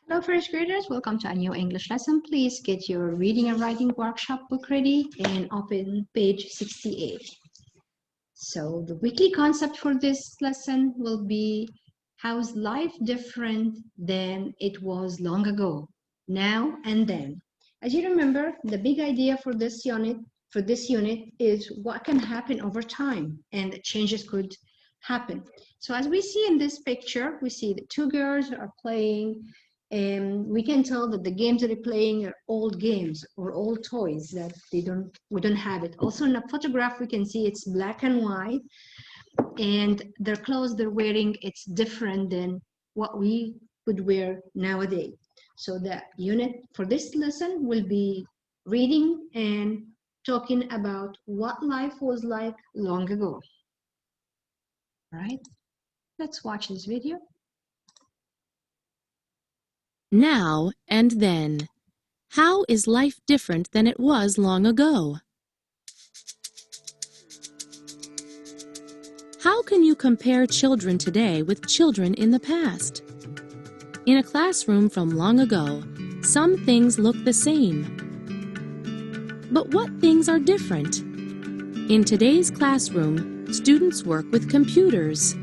Hello, first graders. Welcome to a new English lesson. Please get your reading and writing workshop book ready and open page 68. So the weekly concept for this lesson will be, how's life different than it was long ago, now and then? As you remember, the big idea for this unit is what can happen over time, and changes could happen. So as we see in this picture, we see the two girls are playing, and we can tell that the games that they're playing are old games or old toys that we don't have it. Also in a photograph, we can see it's black and white, and their clothes they're wearing, it's different than what we would wear nowadays. So the unit for this lesson will be reading and talking about what life was like long ago. All right, let's watch this video. Now and then. How is life different than it was long ago? How can you compare children today with children in the past? In a classroom from long ago, some things look the same. But what things are different? In today's classroom, students work with computers.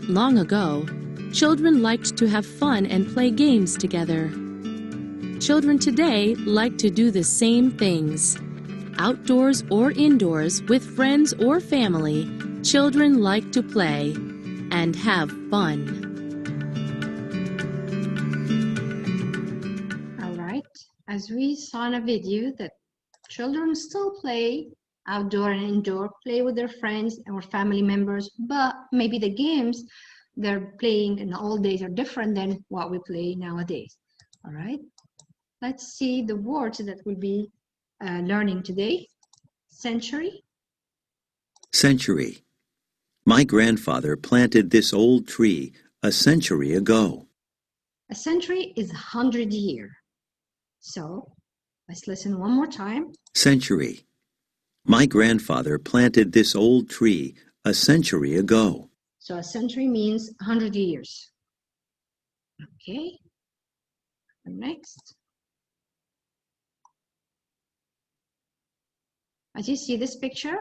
Long ago, children liked to have fun and play games together. Children today like to do the same things. Outdoors or indoors, with friends or family, children like to play and have fun. All right, as we saw in a video that children still play outdoor and indoor, play with their friends or family members, but maybe the games they're playing in the old days are different than what we play nowadays. All right, let's see the words that we'll be learning today. Century. Century. My grandfather planted this old tree a century ago. A century is 100 years. So let's listen one more time. Century. My grandfather planted this old tree a century ago. So a century means 100 years. Okay. Next. As you see this picture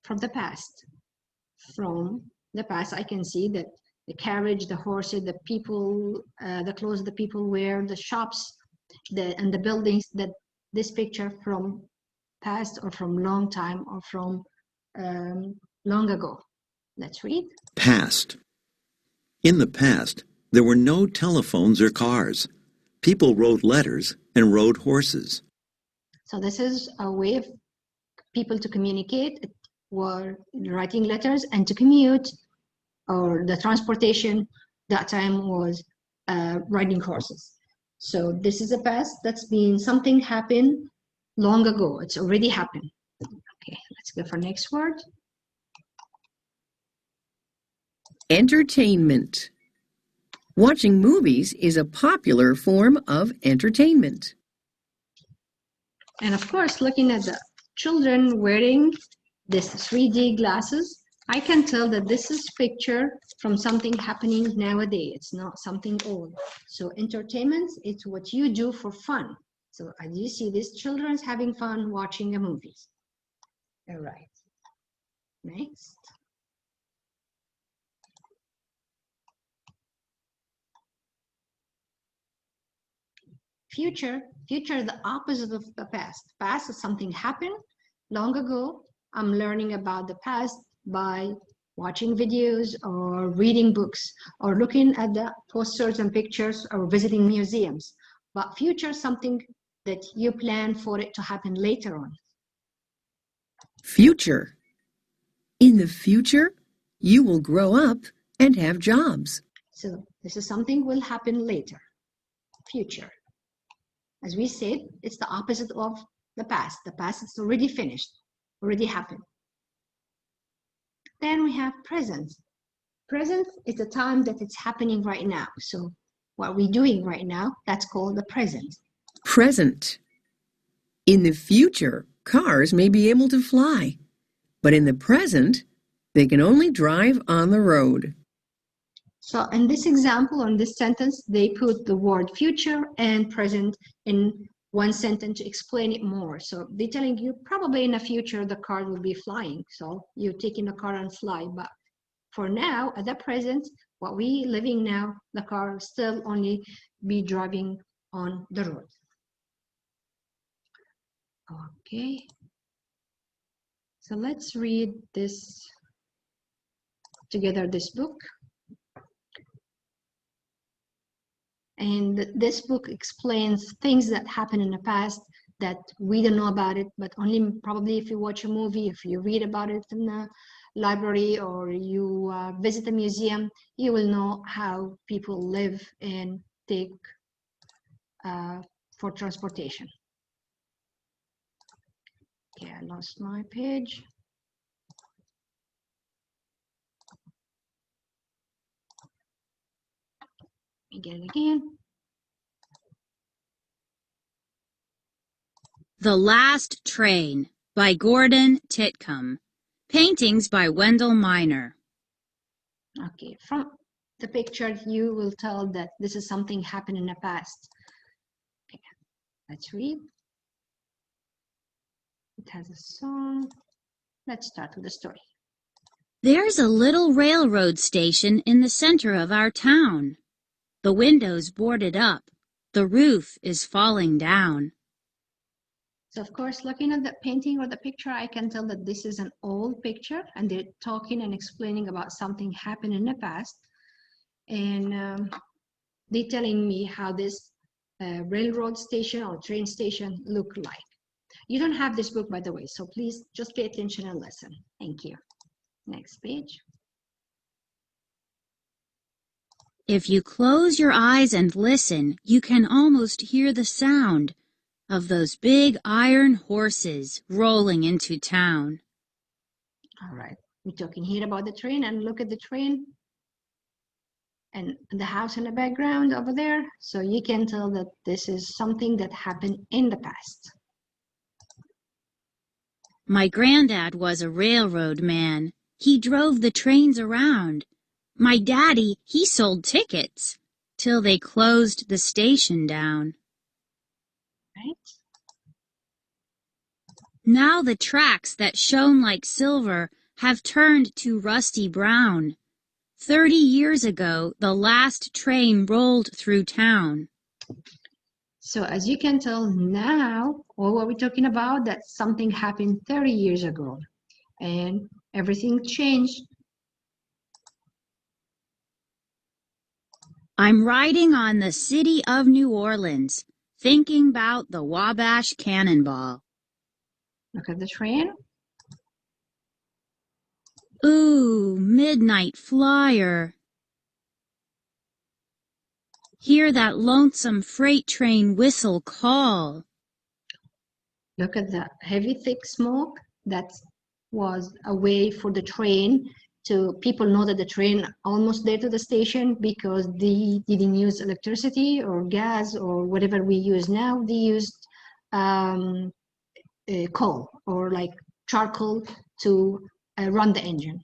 from the past. From the past, I can see that the carriage, the horses, the people, the clothes the people wear, the shops, and the buildings, that this picture from past or from long time or from long ago. Let's read. Past. In the past, there were no telephones or cars. People wrote letters and rode horses. So this is a way of people to communicate, were writing letters, and to commute, or the transportation that time was riding horses. So this is the past. That's been something happened long ago. It's already happened. Okay, let's go for next word. Entertainment. Watching movies is a popular form of entertainment. And of course, looking at the children wearing this 3D glasses, I can tell that this is picture from something happening nowadays. It's not something old. So entertainment, it's what you do for fun. So as you see, these children's having fun watching the movies. All right. Next. Future is the opposite of the past. Past is something happened long ago. I'm learning about the past by watching videos or reading books or looking at the posters and pictures or visiting museums. But future is something that you plan for it to happen later on. Future. In the future, you will grow up and have jobs. So this is something will happen later. Future. As we said, it's the opposite of the past. The past is already finished, already happened. Then we have present. Present is the time that it's happening right now. So what we're doing right now, that's called the present. Present. In the future, cars may be able to fly, but in the present, they can only drive on the road. So in this example, on this sentence, they put the word future and present in one sentence to explain it more. So they're telling you probably in the future the car will be flying. So you take in the car and fly. But for now, at the present, what we living now, the car will still only be driving on the road. Okay. So let's read this together, this book. And this book explains things that happened in the past that we don't know about it, but only probably if you watch a movie, if you read about it in the library, or you visit a museum, you will know how people live and take for transportation. Okay, I lost my page. Let me get it again. The Last Train by Gordon Titcomb. Paintings by Wendell Miner. Okay, from the picture, you will tell that this is something happened in the past. Okay, let's read. It has a song. Let's start with the story. There's a little railroad station in the center of our town. The window's boarded up. The roof is falling down. So of course, looking at the painting or the picture, I can tell that this is an old picture and they're talking and explaining about something happened in the past. And they're telling me how this railroad station or train station look like. You don't have this book, by the way, so please just pay attention and listen. Thank you. Next page. If you close your eyes and listen, you can almost hear the sound of those big iron horses rolling into town. All right, we're talking here about the train, and look at the train and the house in the background over there. So you can tell that this is something that happened in the past. My granddad was a railroad man. He drove the trains around. My daddy, he sold tickets till they closed the station down. Right? Now the tracks that shone like silver have turned to rusty brown. 30 years ago, the last train rolled through town. So as you can tell now, all what we're talking about, that something happened 30 years ago and everything changed. I'm riding on the city of New Orleans, thinking about the Wabash Cannonball. Look at the train. Ooh, midnight flyer. Hear that lonesome freight train whistle call. Look at the heavy, thick smoke. That was a way for the train to people know that the train almost there to the station, because they didn't use electricity or gas or whatever we use now. They used coal or like charcoal to run the engine.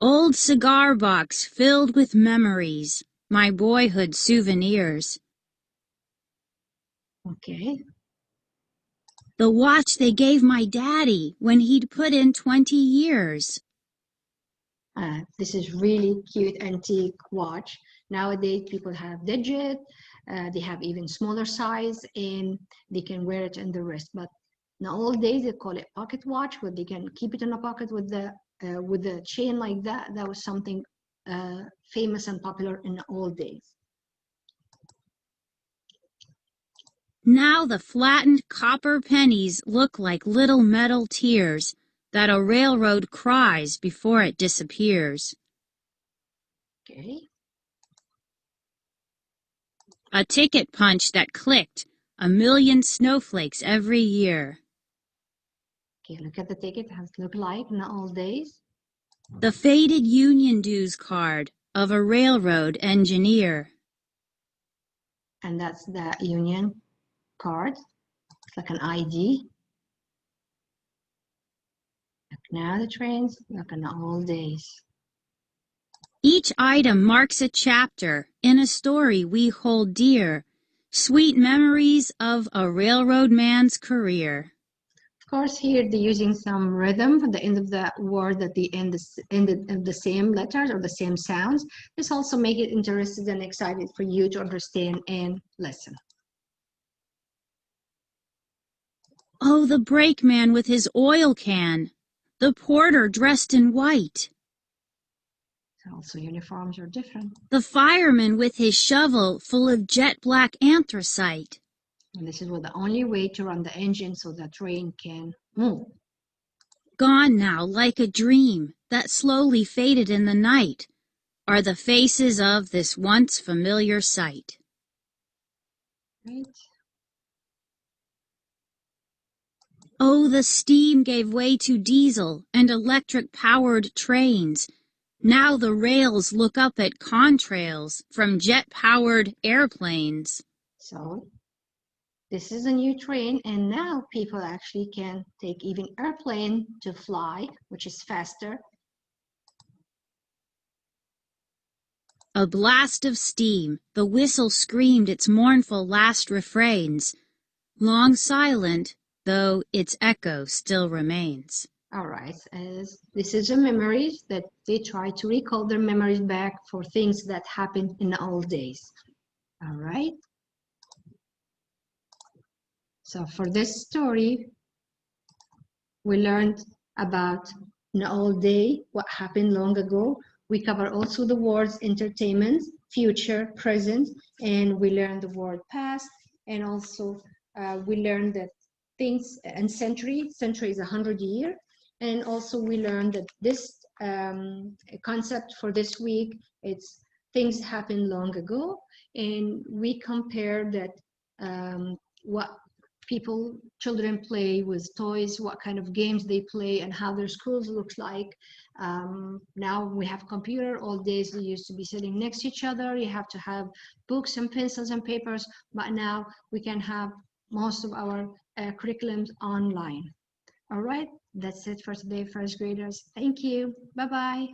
Old cigar box filled with memories, my boyhood souvenirs. Okay. The watch they gave my daddy when he'd put in 20 years. This is really cute antique watch. Nowadays, people have digit. They have even smaller size, and they can wear it in the wrist. But in the old days, they call it pocket watch, where they can keep it in a pocket with the chain like that. That was something famous and popular in the old days. Now the flattened copper pennies look like little metal tears that a railroad cries before it disappears. Okay. A ticket punch that clicked 1,000,000 snowflakes every year. Okay, look at the ticket, how it looked like in the old days. The faded union dues card of a railroad engineer. And that's the union card. It's like an ID. Look now the trains, look in the old days. Each item marks a chapter in a story we hold dear, sweet memories of a railroad man's career. Of course, here they're using some rhythm at the end of the word that they end of the same letters or the same sounds. This also make it interesting and excited for you to understand and listen. Oh, the brakeman with his oil can, the porter dressed in white, Also, uniforms are different. the fireman with his shovel full of jet black anthracite. And this is the only way to run the engine so the train can move. Gone now like a dream that slowly faded in the night are the faces of this once familiar sight. Right? Oh, the steam gave way to diesel and electric-powered trains. Now the rails look up at contrails from jet-powered airplanes. So this is a new train, and now people actually can take even airplane to fly, which is faster. A blast of steam, the whistle screamed its mournful last refrains. Long silent, though its echo still remains. All right, as this is a memories that they try to recall their memories back for things that happened in the old days. All right. So for this story, we learned about an old day, what happened long ago. We cover also the words entertainment, future, present, and we learned the word past, and also we learned that things and century is 100 years, and also we learned that this concept for this week, it's things happened long ago, and we compare that what children play with toys, what kind of games they play, and how their schools looks like. Now we have computer. All days they used to be sitting next to each other. You have to have books and pencils and papers, but now we can have most of our curriculums online. All right, that's it for today, first graders. Thank you. Bye-bye.